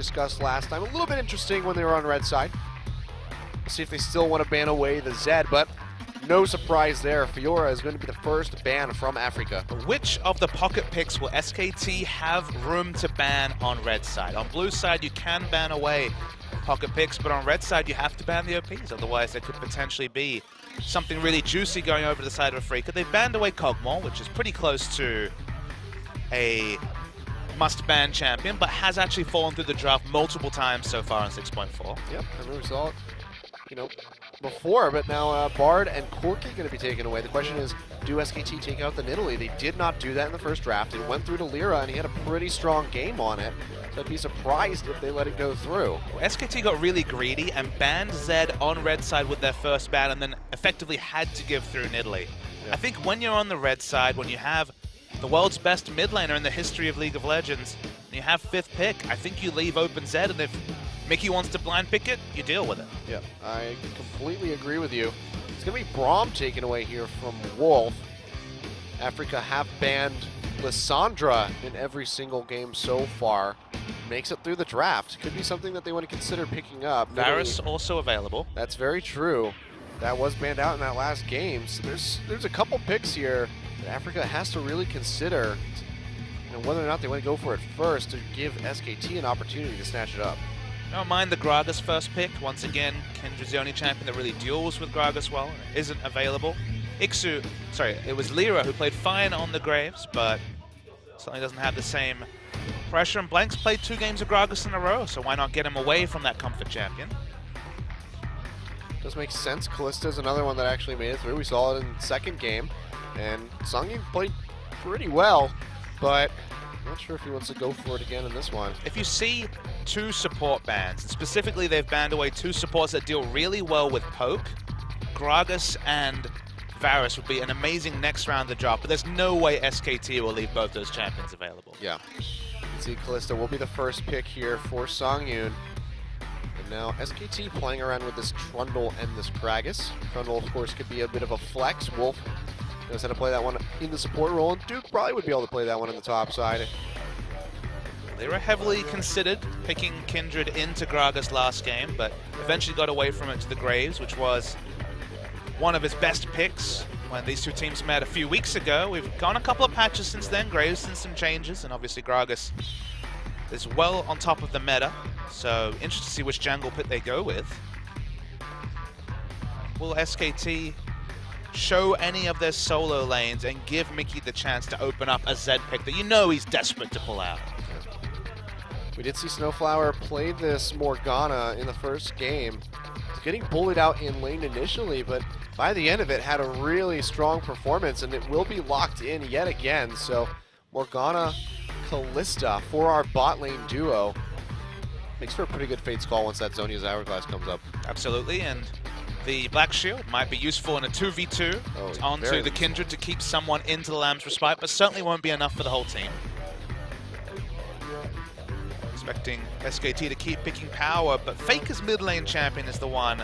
discussed last time. A little bit interesting when they were on red side. We'll see if they still want to ban away the Zed, but no surprise there. Fiora is going to be the first ban from Afreeca. Which of the pocket picks will SKT have room to ban on red side? On blue side, you can ban away pocket picks, but on red side, you have to ban the OPs. Otherwise, there could potentially be something really juicy going over to the side of Afreeca. They've banned away Kog'Maw, which is pretty close to a must-ban champion, but has actually fallen through the draft multiple times so far in 6.4. Yep, and the result, before, but now Bard and Corki going to be taken away. The question is, do SKT take out the Nidalee? They did not do that in the first draft. It went through to Lyra, and he had a pretty strong game on it. So I'd be surprised if they let it go through. Well, SKT got really greedy and banned Zed on red side with their first ban, and then effectively had to give through Nidalee. Yeah. I think when you're on the red side, when you have the world's best mid laner in the history of League of Legends, and you have 5th pick, I think you leave open Zed, and if Mickey wants to blind pick it, you deal with it. Yeah, I completely agree with you. It's going to be Braum taken away here from Wolf. Afreeca have banned Lissandra in every single game so far. Makes it through the draft. Could be something that they want to consider picking up. Varus also available. That's very true. That was banned out in that last game. So there's a couple picks here that Afreeca has to really consider, and whether or not they want to go for it first to give SKT an opportunity to snatch it up. Don't mind the Gragas first pick. Once again, Kindred's the only champion that really duels with Gragas well and isn't available. It was Lyra who played fine on the Graves, but certainly doesn't have the same pressure. And Blank's played 2 games of Gragas in a row, so why not get him away from that comfort champion? Does make sense. Kallista's another one that actually made it through. We saw it in the second game, and Songyun played pretty well, but not sure if he wants to go for it again in this one. If you see 2 support bans, and specifically they've banned away 2 supports that deal really well with poke, Gragas and Varus would be an amazing next round to drop, but there's no way SKT will leave both those champions available. Yeah. You can see Kallista will be the first pick here for Songyun. And now SKT playing around with this Trundle and this Gragas. Trundle, of course, could be a bit of a flex. Wolf knows how to play that one in the support role, and Duke probably would be able to play that one on the top side. They were heavily considered picking Kindred into Gragas last game, but eventually got away from it to the Graves, which was one of his best picks when these 2 teams met a few weeks ago. We've gone a couple of patches since then, Graves since some changes, and obviously Gragas is well on top of the meta, so interested to see which jungle pick they go with. Will SKT show any of their solo lanes and give Mickey the chance to open up a Zed pick that you know he's desperate to pull out? We did see Snowflower play this Morgana in the first game. He's getting bullied out in lane initially, but by the end of it had a really strong performance, and it will be locked in yet again. So Morgana, Kallista for our bot lane duo. Makes for a pretty good Fate's Call once that Zhonya's Hourglass comes up. Absolutely, and the Black Shield might be useful in a 2v2 onto the Kindred to keep someone into the Lamb's respite, but certainly won't be enough for the whole team. Expecting SKT to keep picking power, but Faker's mid lane champion is the one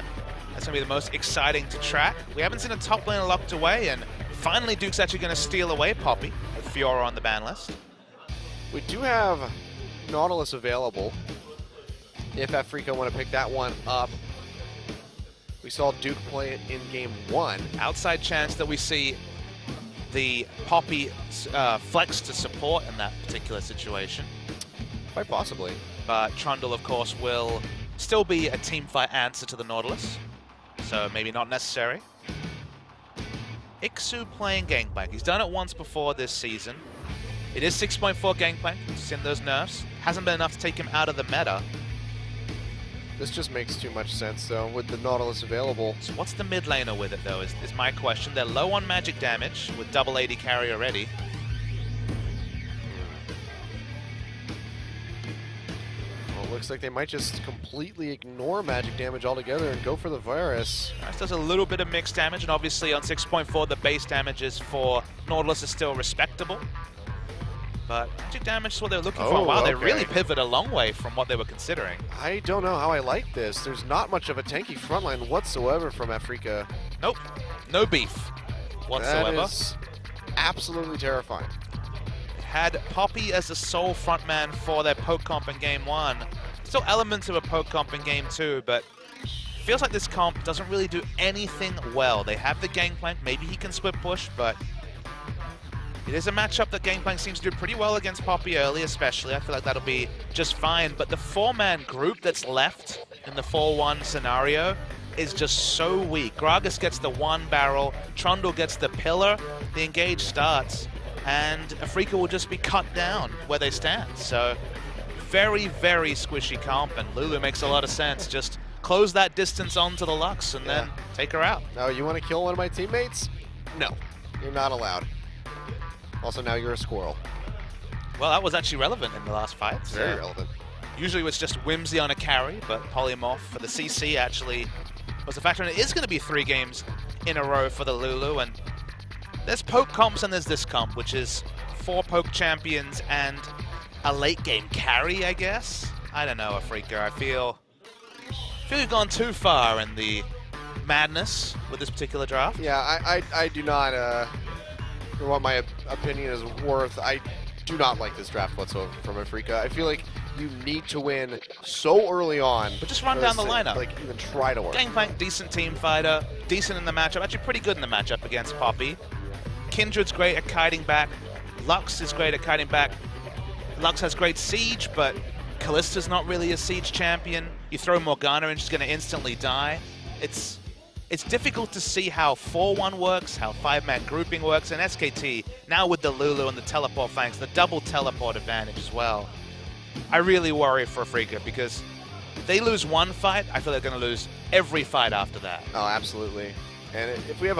that's going to be the most exciting to track. We haven't seen a top laner locked away, and finally Duke's actually going to steal away Poppy with Fiora on the ban list. We do have Nautilus available if Afreeca want to pick that one up. We saw Duke play it in game 1. Outside chance that we see the Poppy flex to support in that particular situation. Quite possibly. But Trundle, of course, will still be a teamfight answer to the Nautilus, so maybe not necessary. Ixu playing Gangplank. He's done it once before this season. It is 6.4 Gangplank, it's in those nerfs. Hasn't been enough to take him out of the meta. This just makes too much sense, though, with the Nautilus available. So what's the mid laner with it, though, is my question. They're low on magic damage with double AD carry already. Well, it looks like they might just completely ignore magic damage altogether and go for the Virus. This does a little bit of mixed damage, and obviously on 6.4 the base damages for Nautilus is still respectable. But magic damage is what they're looking for. Wow, okay. They really pivot a long way from what they were considering. I don't know how I like this. There's not much of a tanky frontline whatsoever from Afreeca. Nope, no beef whatsoever. That is absolutely terrifying. Had Poppy as the sole frontman for their poke comp in game 1. Still elements of a poke comp in game 2, but feels like this comp doesn't really do anything well. They have the Gangplank, maybe he can split push, but it is a matchup that Gangplank seems to do pretty well against Poppy early, especially. I feel like that'll be just fine, but the 4-man group that's left in the 4-1 scenario is just so weak. Gragas gets the 1 barrel, Trundle gets the pillar, the engage starts, and Afreeca will just be cut down where they stand. So very, very squishy comp, and Lulu makes a lot of sense. Just close that distance onto the Lux and then take her out. No, you want to kill one of my teammates? No, you're not allowed. Also, now you're a squirrel. Well, that was actually relevant in the last fight. Very relevant. Usually it's just Whimsy on a carry, but Polymorph for the CC actually was a factor, and it is going to be 3 games in a row for the Lulu, and there's poke comps and there's this comp, which is 4 poke champions and a late game carry, I guess? I don't know, Afreeca. I feel you've gone too far in the madness with this particular draft. Yeah, I do not, for what my opinion is worth, I do not like this draft whatsoever from Afreeca. I feel like you need to win so early on. But just run down the lineup. Like, even try to work. Gangplank, decent team fighter, decent in the matchup, actually pretty good in the matchup against Poppy. Kindred's great at kiting back. Lux is great at kiting back. Lux has great siege, but Kallista's not really a siege champion. You throw Morgana and she's going to instantly die. It's difficult to see how 4-1 works, how 5-man grouping works, and SKT, now with the Lulu and the teleport flanks, the double teleport advantage as well. I really worry for Afreeca because if they lose one fight, I feel they're going to lose every fight after that. Oh, absolutely. And if we have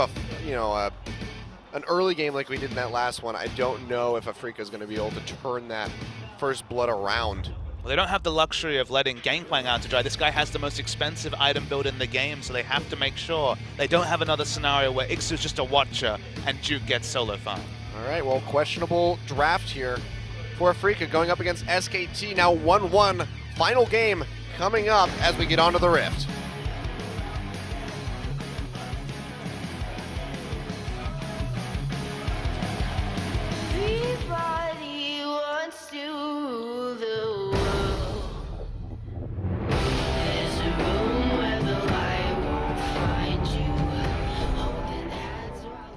an early game like we did in that last one, I don't know if Afreeca is going to be able to turn that first blood around. Well, they don't have the luxury of letting Gangplank out to dry. This guy has the most expensive item build in the game, so they have to make sure they don't have another scenario where Ixu's just a watcher and Duke gets solo farm. All right, well, questionable draft here for Afreeca going up against SKT. Now 1-1, final game coming up as we get onto the Rift. Everybody wants to rule the world. There's a room where the light won't find you. Holding hands while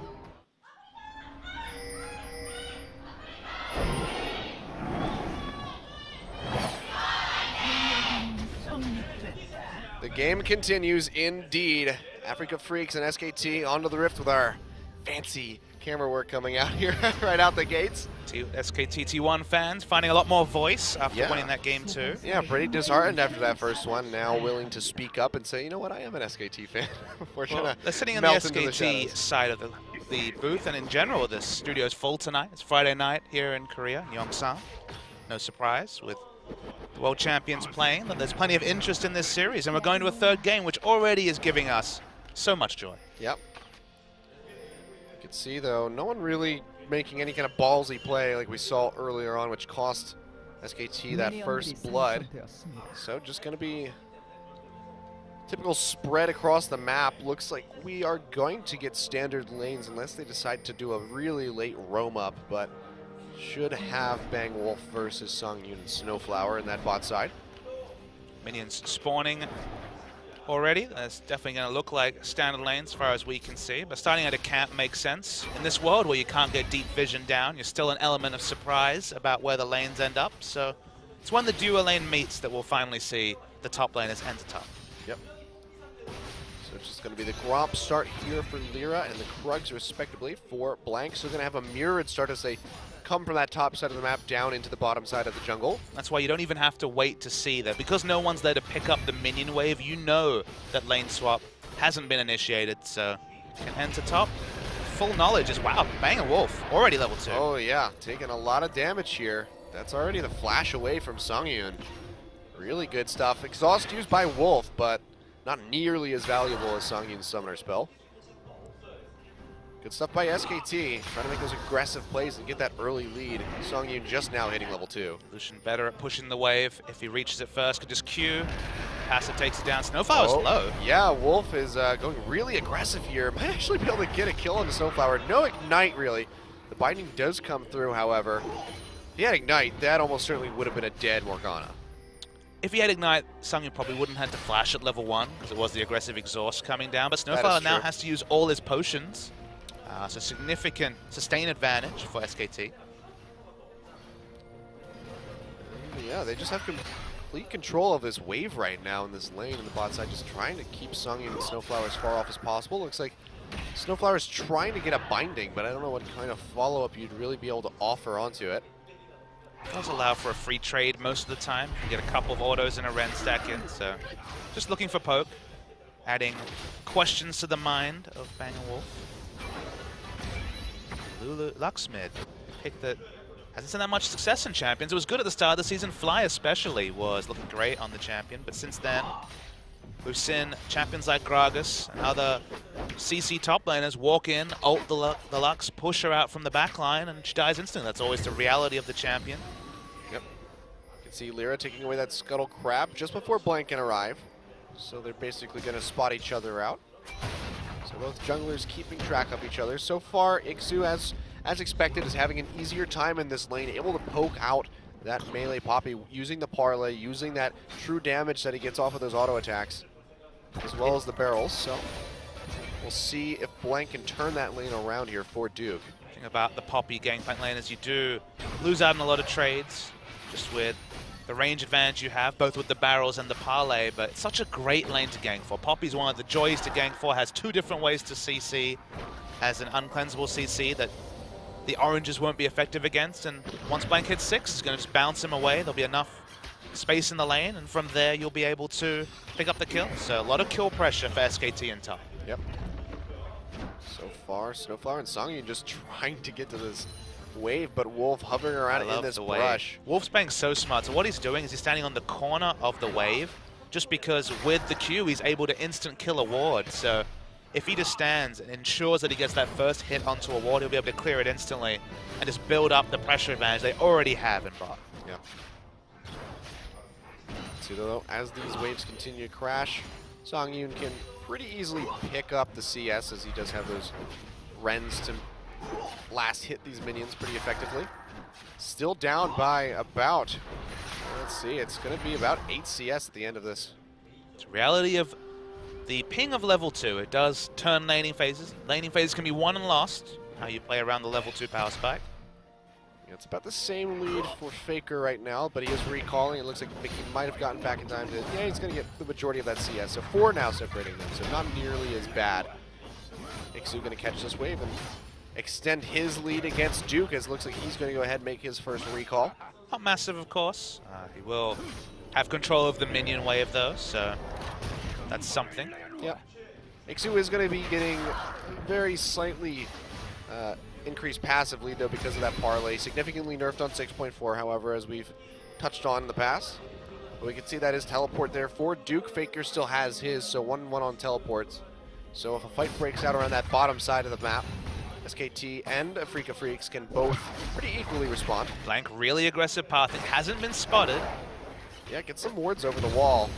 The game continues indeed. Afreeca Freecs and SKT onto the Rift with our fancy camera work coming out here right out the gates. SKT T1 fans finding a lot more voice after winning that game too. Yeah, pretty disheartened after that first one. Now willing to speak up and say, you know what, I am an SKT fan. They're sitting on the SKT side of the booth, and in general, this studio is full tonight. It's Friday night here in Korea, in Yongsan. No surprise with the world champions playing. There's plenty of interest in this series, and we're going to a 3rd game, which already is giving us so much joy. Yep. You can see, though, no one really making any kind of ballsy play like we saw earlier on, which cost SKT that first blood. So just going to be typical spread across the map. Looks like we are going to get standard lanes unless they decide to do a really late roam up, but should have Bang Wolf versus Songyun and Snowflower in that bot side. Minions spawning already. That's definitely going to look like standard lanes as far as we can see, but starting at a camp makes sense. In this world where you can't get deep vision down, you're still an element of surprise about where the lanes end up, so it's when the duo lane meets that we'll finally see the top laners enter top. Yep. So it's just going to be the Gromp start here for Lyra and the Krugs respectively for Blank. So they're going to have a mirrored start as they come from that top side of the map down into the bottom side of the jungle. That's why you don't even have to wait to see that. Because no one's there to pick up the minion wave, you know that lane swap hasn't been initiated, so you can enter top. Full knowledge is, wow, Bang & Wolf, already level 2. Oh yeah, taking a lot of damage here. That's already the flash away from Songyun. Really good stuff. Exhaust used by Wolf, but not nearly as valuable as Songyun's summoner spell. Good stuff by SKT, trying to make those aggressive plays and get that early lead. Songyun just now hitting level 2. Lucian better at pushing the wave. If he reaches it first, could just Q. Passive takes it down. Snowflower's low. Yeah, Wolf is going really aggressive here. Might actually be able to get a kill on the Snowflower. No Ignite, really. The binding does come through, however. If he had Ignite, that almost certainly would have been a dead Morgana. if he had Ignite, Sungin probably wouldn't have had to flash at level 1, because it was the aggressive exhaust coming down, but That Snowflower is now true. has to use all his potions. So significant sustain advantage for SKT. Yeah, they just have complete control of this wave right now in this lane in the bot side, just trying to keep Sungin and Snowflower as far off as possible. Looks like Snowflower's trying to get a binding, but I don't know what kind of follow-up you'd really be able to offer onto it. It does allow for a free trade most of the time. You can get a couple of autos and a Ren stack in, so just looking for poke, adding questions to the mind of Banger Wolf. Lulu Luxmid, pick that hasn't seen that much success in champions. It was good at the start of the season. Fly especially was looking great on the champion, but since then we've seen champions like Gragas and other CC top laners walk in, ult the Lux, push her out from the back line, and she dies instantly. That's always the reality of the champion. Yep. You can see Lyra taking away that Scuttle Crab just before Blank can arrive. So they're basically going to spot each other out. So both junglers keeping track of each other. So far, Ixu, as expected, is having an easier time in this lane, able to poke out that melee Poppy, using the parlay, using that true damage that he gets off of those auto attacks, as well as the barrels. So we'll see if Blank can turn that lane around here for Duke. The thing about the Poppy gangplank lane is you do lose out on a lot of trades, just with the range advantage you have, both with the barrels and the parlay, but it's such a great lane to gank for. Poppy's one of the joys to gank for, has 2 different ways to CC, has an uncleansable CC that the oranges won't be effective against, and once Blank hits 6, it's going to just bounce him away. There'll be enough space in the lane, and from there you'll be able to pick up the kill. So a lot of kill pressure for SKT in top. Yep. So far, Snowflower and Sungin just trying to get to this wave, but Wolf hovering around in this brush. Wolf's playing so smart. So what he's doing is he's standing on the corner of the wave, just because with the Q he's able to instant kill a ward. So if he just stands and ensures that he gets that first hit onto a ward, he'll be able to clear it instantly and just build up the pressure advantage they already have in bot. Yeah. See though, as these waves continue to crash, Songyun can pretty easily pick up the CS, as he does have those Rens to last hit these minions pretty effectively. Still down by about, let's see, it's going to be about 8 CS at the end of this. It's reality of the ping of level 2. It does turn laning phases. Laning phases can be won and lost, how you play around the level 2 power spike. Yeah, it's about the same lead for Faker right now, but he is recalling. It looks like Mickey might have gotten back in time to, yeah, he's going to get the majority of that CS. So 4 now separating them, so not nearly as bad. Ixu going to catch this wave and extend his lead against Duke, as it looks like he's going to go ahead and make his first recall. Not massive, of course. He will have control of the minion wave, though, so that's something. Yeah. Ixu is going to be getting very slightly increased passive lead, though, because of that parlay. Significantly nerfed on 6.4, however, as we've touched on in the past. But we can see that his teleport there for Duke. Faker still has his, so 1-1 on teleports. So if a fight breaks out around that bottom side of the map, SKT and Afreeca Freecs can both pretty equally respond. Blank, really aggressive path. It hasn't been spotted. Yeah, get some wards over the wall.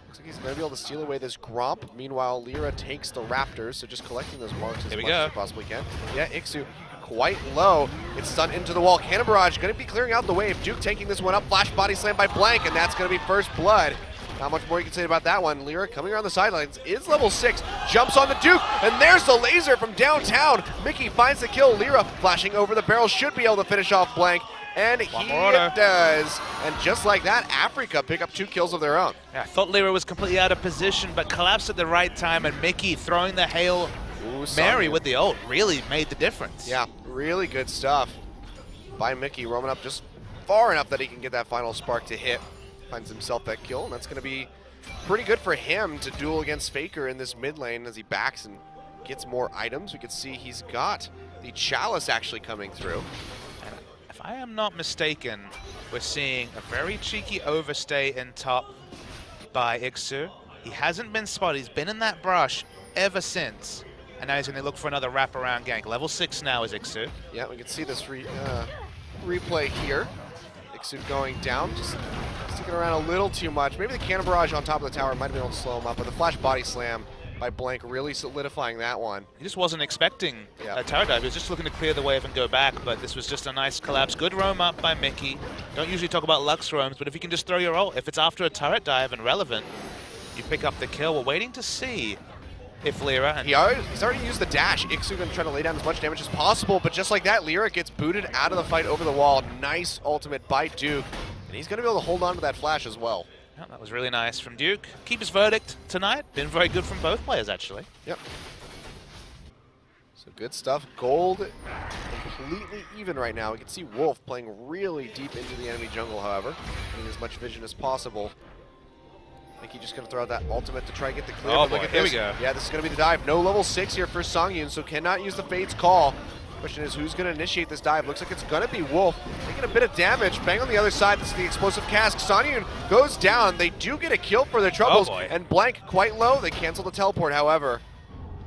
Looks like he's going to be able to steal away this Gromp. Meanwhile, Lyra takes the Raptors, so just collecting those marks as much as he possibly can. Yeah, Ixu quite low. It's stunned into the wall. Cannon Barrage going to be clearing out the wave. Duke taking this one up. Flash body slam by Blank, and that's going to be first blood. Not much more you can say about that one. Lyra coming around the sidelines is level 6, jumps on the Duke, and there's the laser from downtown. Mickey finds the kill. Lyra flashing over the barrel, should be able to finish off Blank, and he does. And just like that, Afreeca pick up 2 kills of their own. Yeah, I thought Lyra was completely out of position, but collapsed at the right time, and Mickey throwing the Hail Mary with the ult really made the difference. Yeah, really good stuff by Mickey, roaming up just far enough that he can get that final spark to hit. Finds himself that kill, and that's going to be pretty good for him to duel against Faker in this mid lane as he backs and gets more items. We can see he's got the Chalice actually coming through. And if I am not mistaken, we're seeing a very cheeky overstay in top by Ixu. He hasn't been spotted. He's been in that brush ever since, and now he's going to look for another wraparound gank. Level 6 now is Ixu. Yeah, we can see this replay here. Ixu going down, just sticking around a little too much. Maybe the Cannon Barrage on top of the tower might have been able to slow him up, but the Flash Body Slam by Blank, really solidifying that one. He just wasn't expecting Yeah. a tower dive. He was just looking to clear the wave and go back, but this was just a nice collapse. Good roam up by Mickey. Don't usually talk about Lux roams, but if you can just throw your ult, if it's after a turret dive and relevant, you pick up the kill. We're waiting to see if Lyra and He's already used the dash. Ixu gonna try to lay down as much damage as possible, but just like that, Lyra gets booted out of the fight over the wall. Nice ultimate by Duke, and he's gonna be able to hold on to that flash as well. Yeah, that was really nice from Duke. Keep his verdict tonight. Been very good from both players, actually. Yep. So good stuff. Gold completely even right now. We can see Wolf playing really deep into the enemy jungle, however, getting as much vision as possible. I think he's just going to throw out that ultimate to try and get the clear. Oh, but look boy. at Here we this. go. Yeah, this is going to be the dive. No level 6 here for Songyun, so cannot use the Fade's call. Question is, who's going to initiate this dive? Looks like it's going to be Wolf. Taking a bit of damage. Bang on the other side. This is the explosive cask. Songyun goes down. They do get a kill for their troubles. Oh, boy. And Blank quite low. They cancel the teleport, however.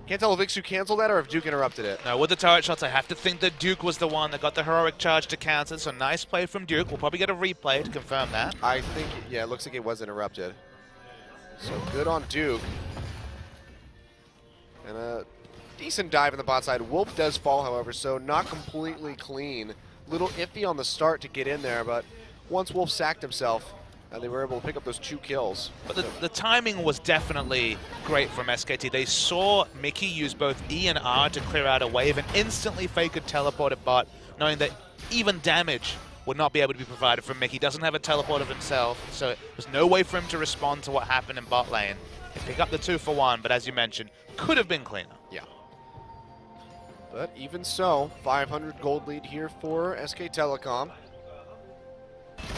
Can't tell if Ixu canceled that or if Duke interrupted it. Now, with the turret shots, I have to think that Duke was the one that got the heroic charge to counter, so nice play from Duke. We'll probably get a replay to confirm that. I think, yeah, it looks like it was interrupted. So good on Duke. And a decent dive in the bot side. Wolf does fall, however, so not completely clean. Little iffy on the start to get in there, but once Wolf sacked himself, they were able to pick up those 2 kills. But the timing was definitely great from SKT. They saw Mickey use both E and R to clear out a wave and instantly fake a teleported bot, knowing that even damage would not be able to be provided from Mickey. Doesn't have a teleport of himself, so there's no way for him to respond to what happened in bot lane. He pick up the 2 for 1, but as you mentioned, could have been cleaner. Yeah. But even so, 500 gold lead here for SK Telecom.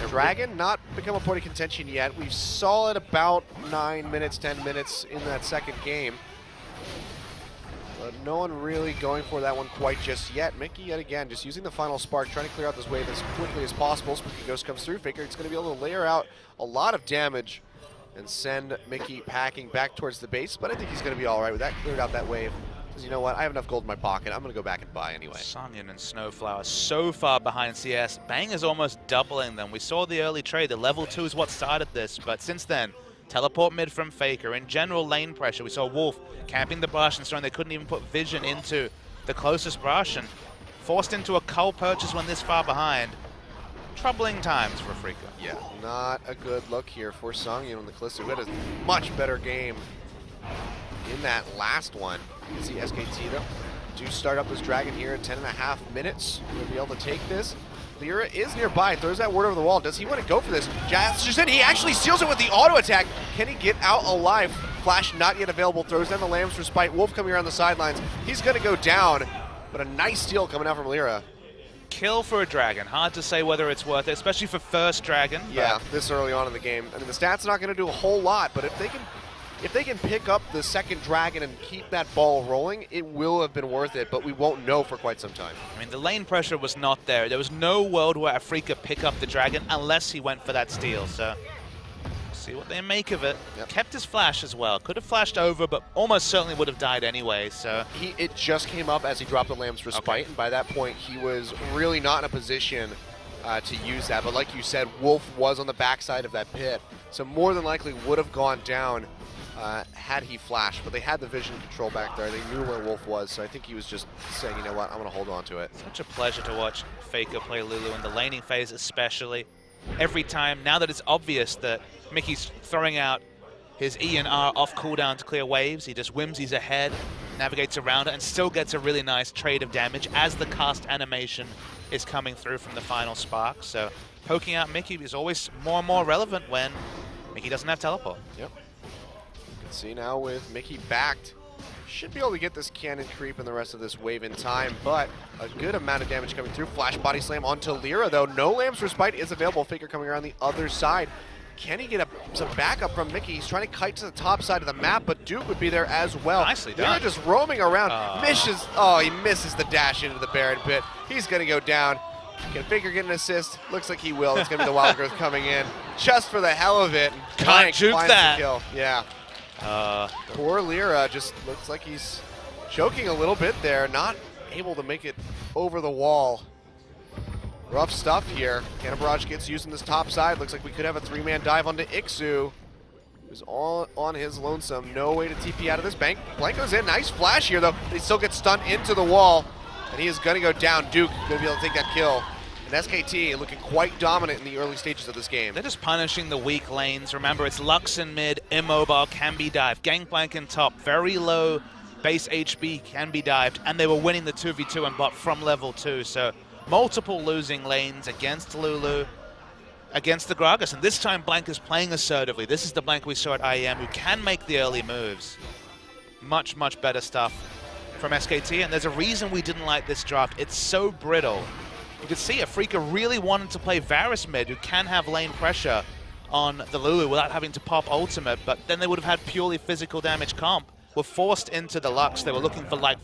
Dragon not become a point of contention yet. We saw it about 9 minutes, 10 minutes in that second game. But no one really going for that one quite just yet. Mickey yet again just using the final spark, trying to clear out this wave as quickly as possible. Spooky Ghost comes through. Faker it's going to be able to layer out a lot of damage and send Mickey packing back towards the base. But I think he's going to be all right with that. Cleared out that wave. Says, you know what? I have enough gold in my pocket. I'm going to go back and buy anyway. Songyun and Snowflower so far behind CS. Bang is almost doubling them. We saw the early trade. The level 2 is what started this, but since then, teleport mid from Faker. In general, lane pressure. We saw Wolf camping the brush and showing they couldn't even put vision into the closest brush and forced into a cull purchase when this far behind. Troubling times for Afreeca. Yeah, not a good look here for Songyun on the Callisto, who had a much better game in that last one. You can see SKT though do start up this Dragon here in 10.5 minutes. We'll be able to take this. Lyra is nearby, throws that ward over the wall. Does he want to go for this? Just in, he actually seals it with the auto attack. Can he get out alive? Flash not yet available, throws down the Lambs Respite. Wolf coming around the sidelines. He's going to go down, but a nice steal coming out from Lyra. Kill for a Dragon. Hard to say whether it's worth it, especially for first Dragon. Yeah, this early on in the game. I mean, the stats not going to do a whole lot, but if they can pick up the second Dragon and keep that ball rolling, it will have been worth it, but we won't know for quite some time. I mean, the lane pressure was not there. There was no world where Afreeca pick up the Dragon unless he went for that steal, so see what they make of it. Yep. Kept his flash as well. Could have flashed over, but almost certainly would have died anyway, so. It just came up as he dropped the Lamb's Respite, Okay. and by that point, he was really not in a position to use that. But like you said, Wolf was on the backside of that pit, so more than likely would have gone down had he flashed. But they had the vision control back there. They knew where Wolf was, so I think he was just saying, you know what, I'm going to hold on to it. Such a pleasure to watch Faker play Lulu in the laning phase especially. Every time, now that it's obvious that Mickey's throwing out his E and R off cooldown to clear waves, he just whimsies ahead, navigates around it, and still gets a really nice trade of damage as the cast animation is coming through from the final spark. So poking out Mickey is always more and more relevant when Mickey doesn't have teleport. Yep. You can see now with Mickey backed, should be able to get this cannon creep and the rest of this wave in time, but a good amount of damage coming through. Flash body slam onto Lyra, though. No Lamb's Respite is available. Faker coming around the other side. Can he get some backup from Mickey? He's trying to kite to the top side of the map, but Duke would be there as well. Nicely Lyra done. just roaming around. He misses the dash into the Baron pit. He's going to go down. Can Faker get an assist? Looks like he will. It's going to be the Wild Growth coming in just for the hell of it. Can't juke finds that. the kill. Yeah. Poor Lyra just looks like he's choking a little bit there, not able to make it over the wall. Rough stuff here. Cannon Barrage gets used in this top side. Looks like we could have a 3-man dive onto Ixu. was all on his lonesome. No way to TP out of this. Blank goes in. Nice flash here, though. But he still gets stunned into the wall. And he is going to go down. Duke going to be able to take that kill. And SKT looking quite dominant in the early stages of this game. They're just punishing the weak lanes. Remember, it's Lux in mid, immobile, can be dived. Gangplank in top, very low base HB can be dived. And they were winning the 2v2 and bot from level 2. So multiple losing lanes against Lulu, against the Gragas. And this time Blank is playing assertively. This is the Blank we saw at IEM who can make the early moves. Much, much better stuff from SKT. And there's a reason we didn't like this draft. It's so brittle. You could see Afreeca really wanted to play Varus mid, who can have lane pressure on the Lulu without having to pop ultimate, but then they would have had purely physical damage comp. Were forced into the Lux. They were looking for like,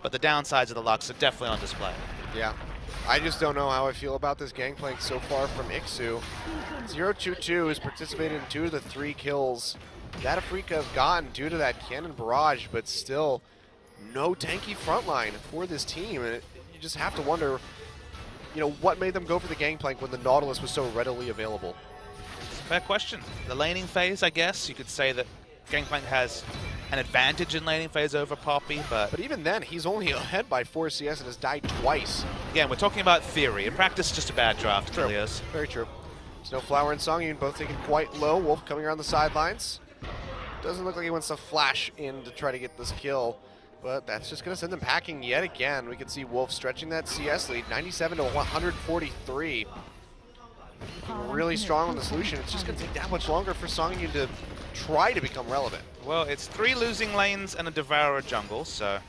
but the downsides of the Lux are definitely on display. Yeah. I just don't know how I feel about this Gangplank so far from Ixu. 022 has participated in 2 of the 3 kills that Afreeca have gotten due to that cannon barrage, but still no tanky frontline for this team. And you just have to wonder, you know, what made them go for the Gangplank when the Nautilus was so readily available? Fair question. The laning phase, I guess. You could say that Gangplank has an advantage in laning phase over Poppy, but even then, he's only ahead by 4 CS and has died twice. Again, we're talking about theory. In practice, it's just a bad draft, True. Kilios. Very true. Snowflower and Songyun both taken quite low. Wolf coming around the sidelines. Doesn't look like he wants to flash in to try to get this kill, but that's just going to send them packing yet again. We can see Wolf stretching that CS lead, 97 to 143. Really strong on the solution. It's just going to take that much longer for Songyun to try to become relevant. Well, it's 3 losing lanes and a Devourer jungle, so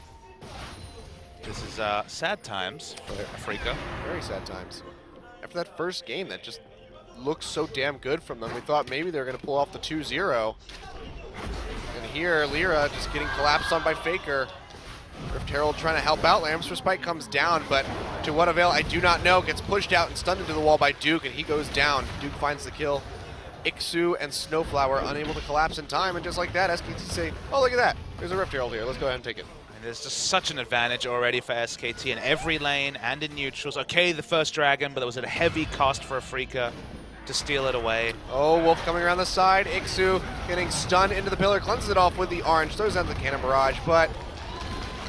this is sad times for Afreeca. Very sad times. After that first game that just looked so damn good from them, we thought maybe they were going to pull off the 2-0. And here, Lyra just getting collapsed on by Faker. Rift Herald trying to help out. Lamb's Respite comes down, but to what avail, I do not know. Gets pushed out and stunned into the wall by Duke, and he goes down. Duke finds the kill. Ixu and Snowflower unable to collapse in time, and just like that, SKT say, oh, look at that. There's a Rift Herald here. Let's go ahead and take it. And there's just such an advantage already for SKT in every lane and in neutrals. Okay, the first dragon, but it was at a heavy cost for Afreeca to steal it away. Oh, Wolf coming around the side. Ixu getting stunned into the pillar, cleanses it off with the orange, throws out the cannon barrage, but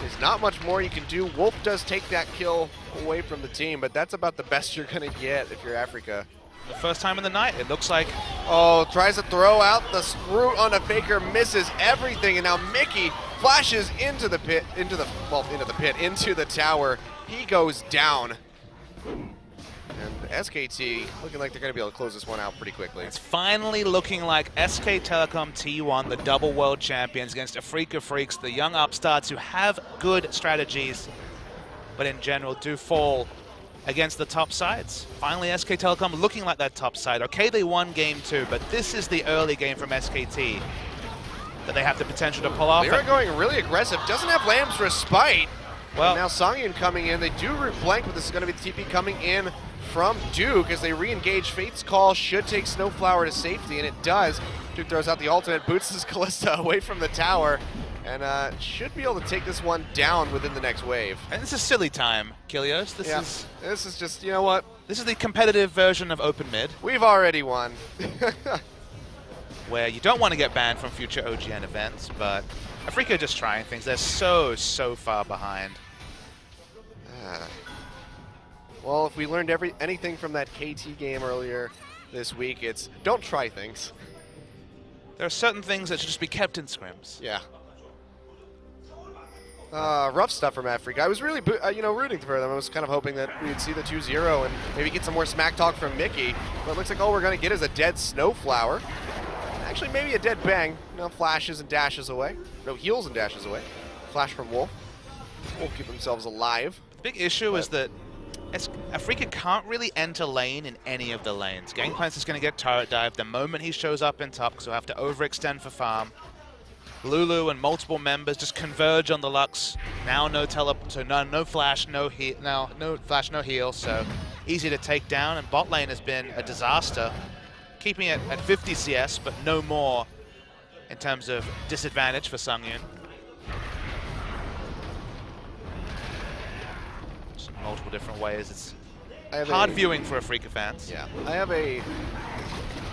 there's not much more you can do. Wolf does take that kill away from the team, but that's about the best you're going to get if you're Afreeca. The first time in the night, it looks like. Oh, tries to throw out the root on a Faker, misses everything, and now Mickey flashes into the pit, into the tower. He goes down. And SKT looking like they're going to be able to close this one out pretty quickly. It's finally looking like SK Telecom T1, the double world champions, against Afreeca Freecs, the young upstarts who have good strategies, but in general do fall against the top sides. Finally, SK Telecom looking like that top side. Okay, they won game 2, but this is the early game from SKT that they have the potential to pull off. They're going really aggressive. Doesn't have Lamb's Respite. Well, now Songyun coming in. They do root blank, but this is going to be the TP coming in from Duke as they re-engage. Fate's Call should take Snowflower to safety, and it does. Duke throws out the ultimate, boots his Callista away from the tower, and should be able to take this one down within the next wave. And this is silly time, Kilios. This is just, you know what? This is the competitive version of open mid, We've already won. where you don't want to get banned from future OGN events, but Afreeca just trying things. They're so far behind. Well, if we learned anything from that KT game earlier this week, it's don't try things. There are certain things that should just be kept in scrims. Yeah. Rough stuff from Afreeca. I was really, rooting for them. I was kind of hoping that we'd see the 2-0 and maybe get some more smack talk from Mickey. But it looks like all we're going to get is a dead Snowflower. Actually, maybe a dead Bang. No flashes and dashes away. No heals and dashes away. Flash from Wolf. Wolf keep themselves alive. The big issue is that Afreeca can't really enter lane in any of the lanes. Gangplank's is going to get turret dive the moment he shows up in top, because he'll have to overextend for farm. Lulu and multiple members just converge on the Lux. Now no flash, no heal, so easy to take down. And bot lane has been a disaster, keeping it at 50 CS, but no more in terms of disadvantage for Songyun. Multiple different ways. It's hard viewing for Afreeca fans. Yeah, I have a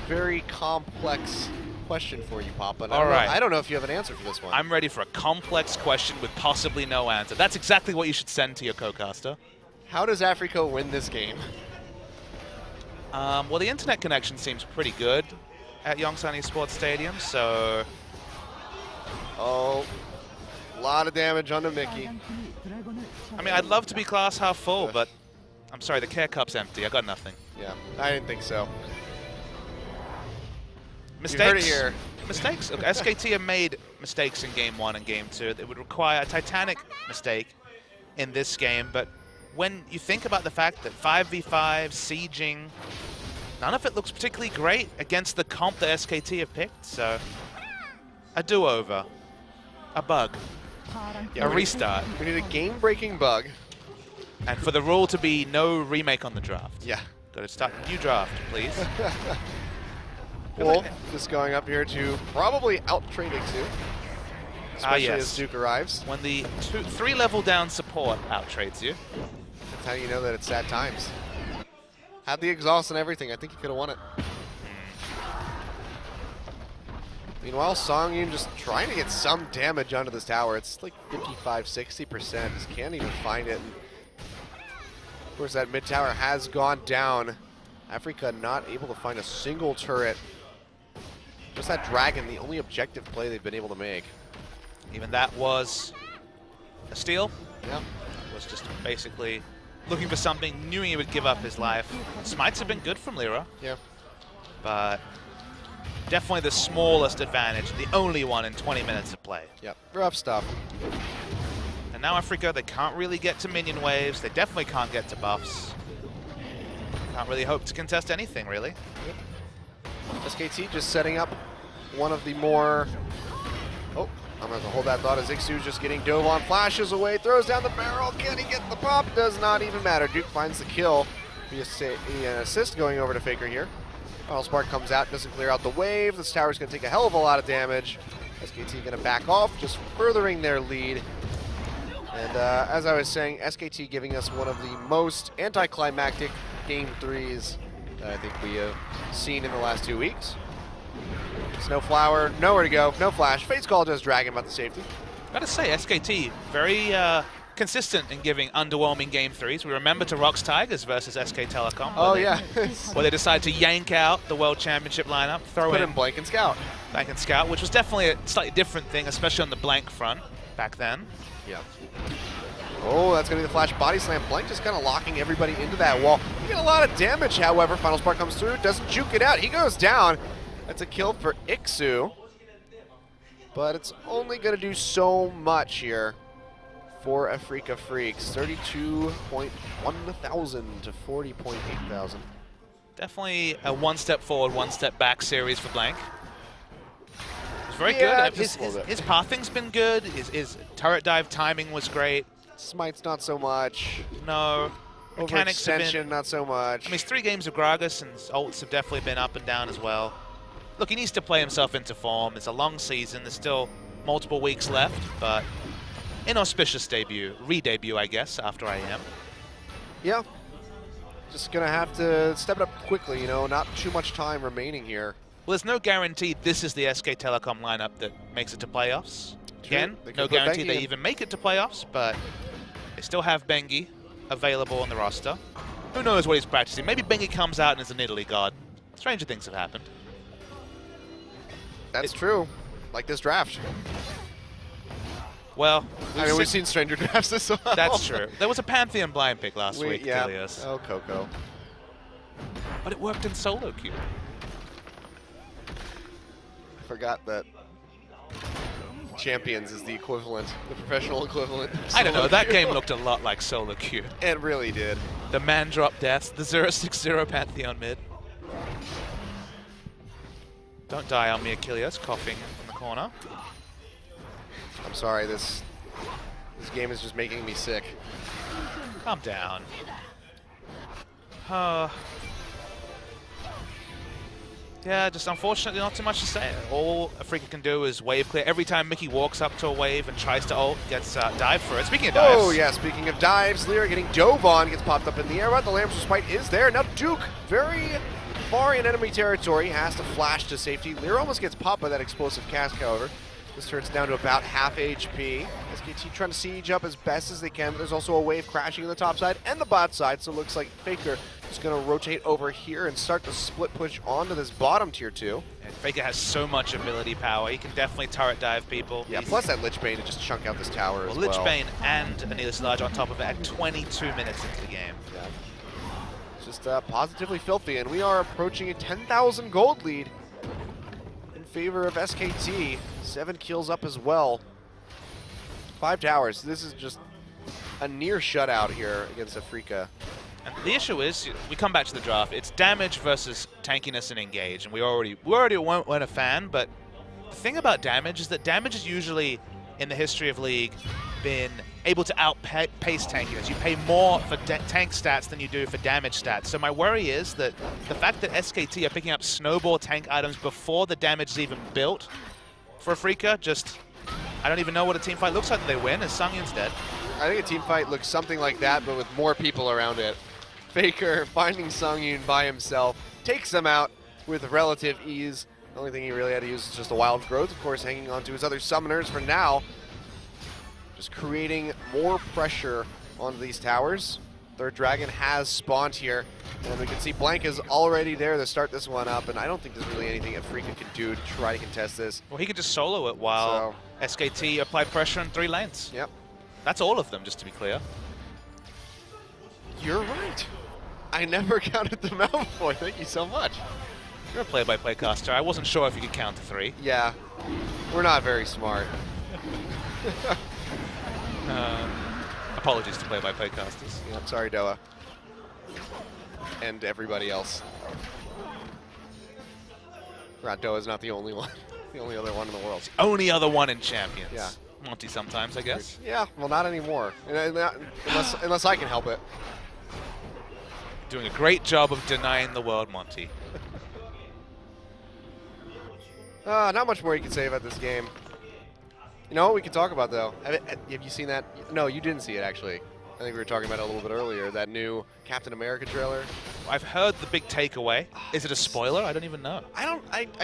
very complex question for you, Papa. And All right. I don't know if you have an answer for this one. I'm ready for a complex question with possibly no answer. That's exactly what you should send to your co-caster. How does Afreeca win this game? Well, the internet connection seems pretty good at Yongsan Esports Stadium, so... Oh, a lot of damage onto Mickey. I mean, I'd love to be glass half full, but I'm sorry, the care cup's empty. I got nothing. Yeah, I didn't think so. Mistakes. You heard it here. Mistakes. Look, SKT have made mistakes in Game 1 and Game 2. It would require a titanic mistake in this game, but when you think about the fact that 5v5, sieging, none of it looks particularly great against the comp that SKT have picked, so a do-over, a bug, Yeah, a restart, We need a game-breaking bug. and for the rule to be no remake on the draft. Yeah. Got to start a new draft, please. Wolf just going up here to probably out-trade Ixu. Especially yes. as Duke arrives. When the 3-level down support outtrades you. That's how you know that it's sad times. Had the exhaust and everything. I think he could have won it. Meanwhile, Songyun just trying to get some damage onto this tower. It's like 55, 60%. Just can't even find it. And of course, that mid tower has gone down. Afreeca not able to find a single turret. Just that dragon, the only objective play they've been able to make. Even that was a steal. Yeah. Was just basically looking for something, knew he would give up his life. Smites have been good from Lyra, Yeah. but definitely the smallest advantage, the only one in 20 minutes of play. Yep. Rough stuff. And now Afreeca, they can't really get to minion waves. They definitely can't get to buffs. Can't really hope to contest anything, really. SKT just setting up one of the more... Oh, I'm going to hold that thought as Ixu just getting dove on, flashes away, throws down the barrel. Can he get the pop? Does not even matter. Duke finds the kill. Be an assist going over to Faker here. Final Spark comes out, doesn't clear out the wave. This tower's going to take a hell of a lot of damage. SKT going to back off, just furthering their lead. And as I was saying, SKT giving us one of the most anticlimactic Game 3s that I think we have seen in the last 2 weeks. Snowflower, nowhere to go, no flash. Face Call does Dragon about the safety. Gotta say, SKT, very consistent in giving underwhelming Game 3s. We remember to Rocks Tigers versus SK Telecom. Oh, yeah. Where they decide to yank out the World Championship lineup, throw Put in in Blank and Scout. Blank and Scout, which was definitely a slightly different thing, especially on the Blank front back then. Yeah. Oh, that's going to be the flash body slam. Blank just kind of locking everybody into that wall. You get a lot of damage, however. Final Spark comes through, doesn't juke it out. He goes down. That's a kill for Ixu. But it's only going to do so much here for Afreeca Freecs. 32.1 thousand to 40.8 thousand. Definitely a one step forward, one step back series for Blank. It's very Yeah, good. just a little bit. His pathing's been good. His turret dive timing was great. Smite's not so much. No. Mechanics have Overextension, been... not so much. I mean, it's 3 games of Gragas, and his ults have definitely been up and down as well. Look, he needs to play himself into form. It's a long season. There's still multiple weeks left, but inauspicious debut. Re-debut, I guess, after IM. Yeah. Just going to have to step it up quickly, you know, not too much time remaining here. Well, there's no guarantee this is the SK Telecom lineup that makes it to playoffs. Again, They could no put guarantee Bengi they in. even make it to playoffs, but they still have Bengi available on the roster. Who knows what he's practicing? Maybe Bengi comes out and is an Italy god. Stranger things have happened. That's true. Like this draft. Well, I mean, we've seen stranger drafts as well. that's true. There was a Pantheon blind pick last week, Yeah. Kilios. Oh, Coco. But it worked in solo queue. I forgot that Champions is the equivalent, the professional equivalent. of I don't know, solo that queue. game looked a lot like solo queue. It really did. The man drop deaths, the 0-6-0 Pantheon mid. Don't die on me, Achilles, coughing in the corner. I'm sorry, this game is just making me sick. Calm down. Yeah, just unfortunately not too much to say. All Afreeca can do is wave clear. Every time Mickey walks up to a wave and tries to ult, gets dive for it. Speaking of dives. Oh, yeah, speaking of dives, Lyra getting dove on, gets popped up in the air, but the Lamb's Respite is there. Now Duke, very far in enemy territory, has to flash to safety. Lear almost gets popped by that explosive cast, however. This turns down to about half HP. SKT trying to siege up as best as they can, but there's also a wave crashing in the top side and the bot side, so it looks like Faker is going to rotate over here and start to split push onto this bottom tier 2. And Faker has so much ability power. He can definitely turret dive people. Yeah, plus that Lich Bane to just chunk out this tower as well. Lich Bane and Anilus Large on top of it at 22 minutes into the game. Yeah. Just positively filthy, and we are approaching a 10,000 gold lead in favor of SKT. 7 kills up as well. 5 towers. This is just a near shutout here against Afreeca. And the issue is, we come back to the draft, it's damage versus tankiness and engage, and we already weren't a fan, but the thing about damage is that damage is usually, in the history of League, been able to outpace tankiness. You pay more for tank stats than you do for damage stats. So my worry is that the fact that SKT are picking up snowball tank items before the damage is even built for Afreeca, just, I don't even know what a team fight looks like that they win, as Sungyun's dead. I think a team fight looks something like that, but with more people around it. Faker finding Sungyun by himself, takes him out with relative ease. The only thing he really had to use is just a wild growth, of course, hanging on to his other summoners for now. Just creating more pressure onto these towers. Third Dragon has spawned here, and we can see Blank is already there to start this one up, and I don't think there's really anything Afreeca can do to try to contest this. Well, he could just solo it while SKT apply pressure in 3 lanes. Yep. That's all of them, just to be clear. You're right. I never counted them out before. Thank you so much. You're a play-by-play caster. I wasn't sure if you could count to 3. Yeah, we're not very smart. Apologies to play-by-play casters. Yeah, I'm sorry, Doa. And everybody else. Right, Doa's not the only one. The only other one in the world. Only other one in Champions. Yeah. Monty sometimes, I guess. Yeah, well, not anymore. Unless I can help it. Doing a great job of denying the world, Monty. Not much more you can say about this game. You know what we can talk about, though? Have you seen that? No, you didn't see it, actually. I think we were talking about it a little bit earlier, that new Captain America trailer. I've heard the big takeaway. Is it a spoiler? I don't even know. I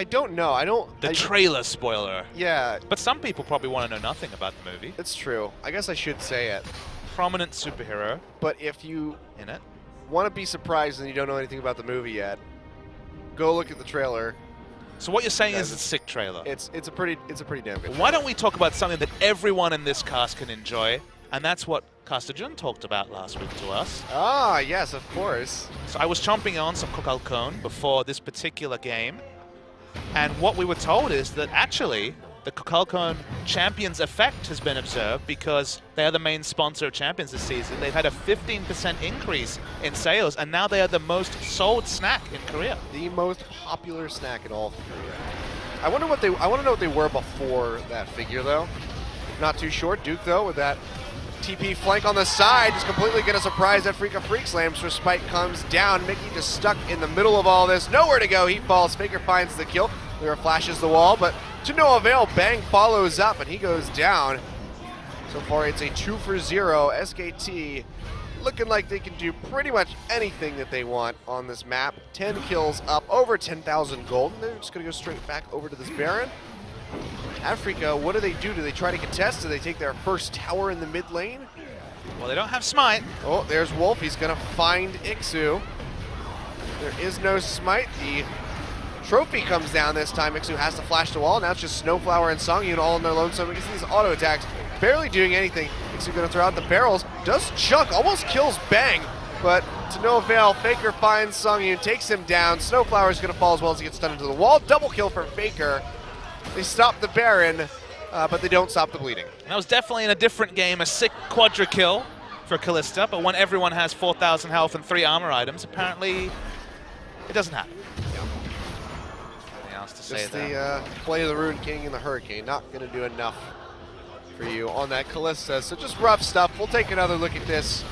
don't know. The trailer spoiler. Yeah. But some people probably want to know nothing about the movie. It's true. I guess I should say it. Prominent superhero But if you in it. want to be surprised and you don't know anything about the movie yet, go look at the trailer. So what you're saying is a sick trailer. It's a pretty damn good. Why don't we talk about something that everyone in this cast can enjoy? And that's what Caster Jun talked about last week to us. Ah, yes, of course. So I was chomping on some Telecom before this particular game. And what we were told is that actually the Telecom Champions effect has been observed because they are the main sponsor of Champions this season. They've had a 15% increase in sales, and now they are the most sold snack in Korea. The most popular snack in all of Korea. I want to know what they were before that figure, though. Not too short. Duke, though, with that TP flank on the side, just completely going to surprise Afreeca Freecs. So Spike comes down. Mickey just stuck in the middle of all this. Nowhere to go. He falls. Faker finds the kill. Lyra flashes the wall, but to no avail. Bang follows up, and he goes down. So far, it's a 2 for 0. SKT looking like they can do pretty much anything that they want on this map. 10 kills up, over 10,000 gold, and they're just going to go straight back over to this Baron. Afreeca, what do? Do they try to contest? Do they take their first tower in the mid lane? Well, they don't have Smite. Oh, there's Wolf. He's going to find Ixu. There is no Smite. The trophy comes down this time. Ixu has to flash the wall. Now it's just Snowflower and Songyun all on their lonesome. We can see these auto attacks barely doing anything. Ixu going to throw out the barrels. Does chunk, almost kills Bang, but to no avail. Faker finds Songyun, takes him down. Snowflower's going to fall as well as he gets stunned into the wall. Double kill for Faker. They stop the Baron, but they don't stop the bleeding. And that was definitely in a different game, a sick quadra kill for Kalista, but when everyone has 4,000 health and 3 armor items, apparently it doesn't happen. Nothing else to say Just there. the play of the Rune King and the Hurricane, not going to do enough for you on that Kalista. So just rough stuff. We'll take another look at this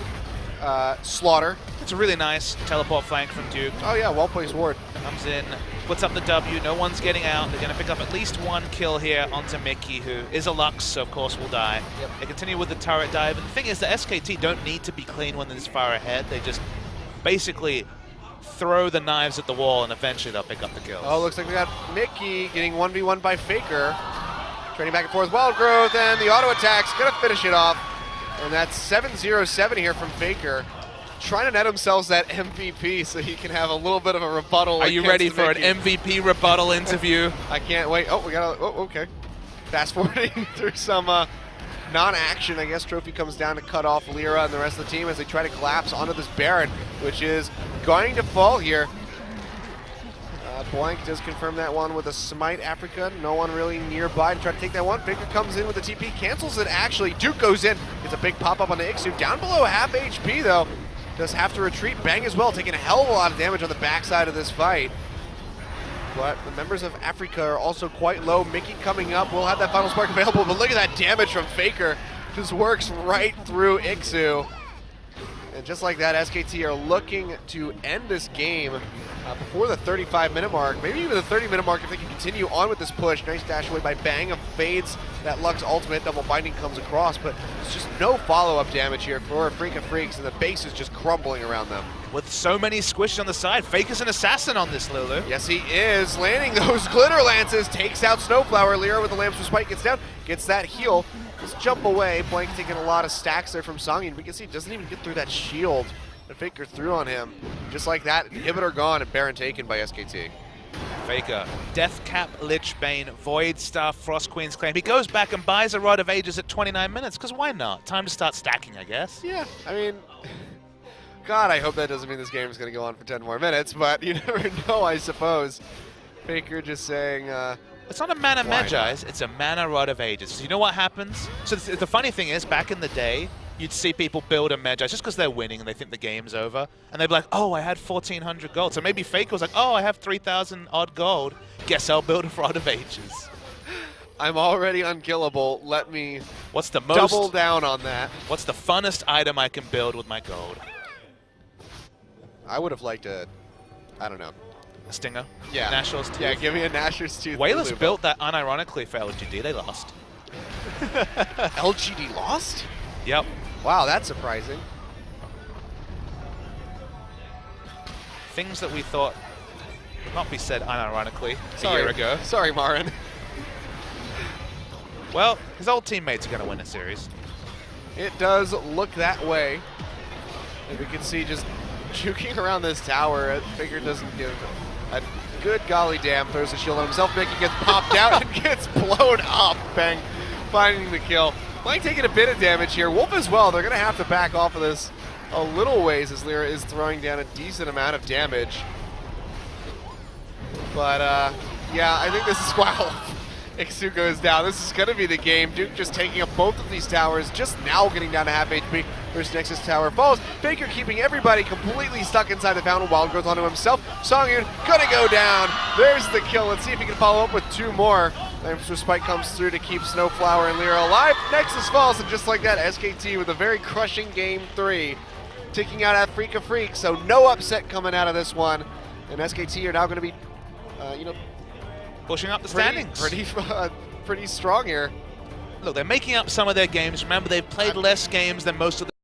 Slaughter. It's a really nice teleport flank from Duke. Oh yeah, well-placed ward. Comes in, puts up the W, no one's getting out. They're going to pick up at least 1 kill here onto Mickey, who is a Lux, so of course will die. Yep. They continue with the turret dive, and the thing is that SKT don't need to be clean when they're this far ahead. They just basically throw the knives at the wall, and eventually they'll pick up the kills. Oh, looks like we got Mickey getting 1v1 by Faker. Trading back and forth, Wild Growth, and the auto attack's gonna finish it off. And that's 7-0-7 here from Faker. Trying to net themselves that MVP so he can have a little bit of a rebuttal. Are you ready for an MVP rebuttal interview? I can't wait. Oh, we got okay. Fast forwarding through some non-action, I guess. Trophy comes down to cut off Lyra and the rest of the team as they try to collapse onto this Baron, which is going to fall here. Blank does confirm that one with a smite. Afreeca, no one really nearby to try to take that one. Faker comes in with the TP, cancels it actually. Duke goes in, gets a big pop-up on the Ixu. Down below half HP though. Does have to retreat. Bang as well, taking a hell of a lot of damage on the backside of this fight. But the members of Afreeca are also quite low. Mickey coming up, will have that final spark available, but look at that damage from Faker. Just works right through Ixu. And just like that, SKT are looking to end this game before the 35-minute mark, maybe even the 30-minute mark if they can continue on with this push. Nice dash away by Bang, fades that Lux ultimate, double binding comes across, but there's just no follow-up damage here for Afreeca Freecs, and the base is just crumbling around them. With so many squishes on the side, Faker's an assassin on this, Lulu. Yes, he is, landing those glitter lances, takes out Snowflower. Lyra with the lamps for spike gets down, gets that heal. Just jump away. Blank taking a lot of stacks there from Songin. We can see he doesn't even get through that shield that Faker threw on him. Just like that, inhibitor gone and Baron taken by SKT. Faker, Death Cap, Lich Bane, Void Staff, Frost Queen's Claim. He goes back and buys a Rod of Ages at 29 minutes, because why not? Time to start stacking, I guess. Yeah, I mean, God, I hope that doesn't mean this game is going to go on for 10 more minutes, but you never know, I suppose. Faker just saying, it's not a Mana Magi's, it's a Mana Rod of Ages. So you know what happens? So the funny thing is, back in the day, you'd see people build a Magi just because they're winning and they think the game's over. And they'd be like, oh, I had 1,400 gold. So maybe Faker was like, oh, I have 3,000 odd gold. Guess I'll build a Rod of Ages. I'm already unkillable. Let me What's the most, double down on that. What's the funnest item I can build with my gold? I would have liked a, I don't know. A Stinger? Yeah. Nashor's Tooth? Yeah, give me a Nashor's Tooth. Whalers built that unironically for LGD. They lost. LGD lost? Yep. Wow, that's surprising. Things that we thought would not be said unironically a year ago. Sorry, Marin. Well, his old teammates are going to win a series. It does look that way. And we can see just juking around this tower. Faker doesn't give a good golly damn. Throws a shield on himself. Mickey gets popped out and gets blown up. Bang, finding the kill. Blank taking a bit of damage here. Wolf as well. They're going to have to back off of this a little ways as Lyra is throwing down a decent amount of damage. But, yeah, I think this is while Ixu goes down. This is going to be the game. Duke just taking up both of these towers, just now getting down to half HP. First Nexus tower falls. Faker keeping everybody completely stuck inside the fountain. Wild Growth onto himself. Songyun gonna go down. There's the kill. Let's see if he can follow up with two more. So Spike comes through to keep Snowflower and Lyra alive. Nexus falls, and just like that, SKT with a very crushing game 3. Taking out Afreeca Freecs, so no upset coming out of this one. And SKT are now going to be, you know, pushing up the standings. Pretty strong here. Look, they're making up some of their games. Remember, they've played less games than most of the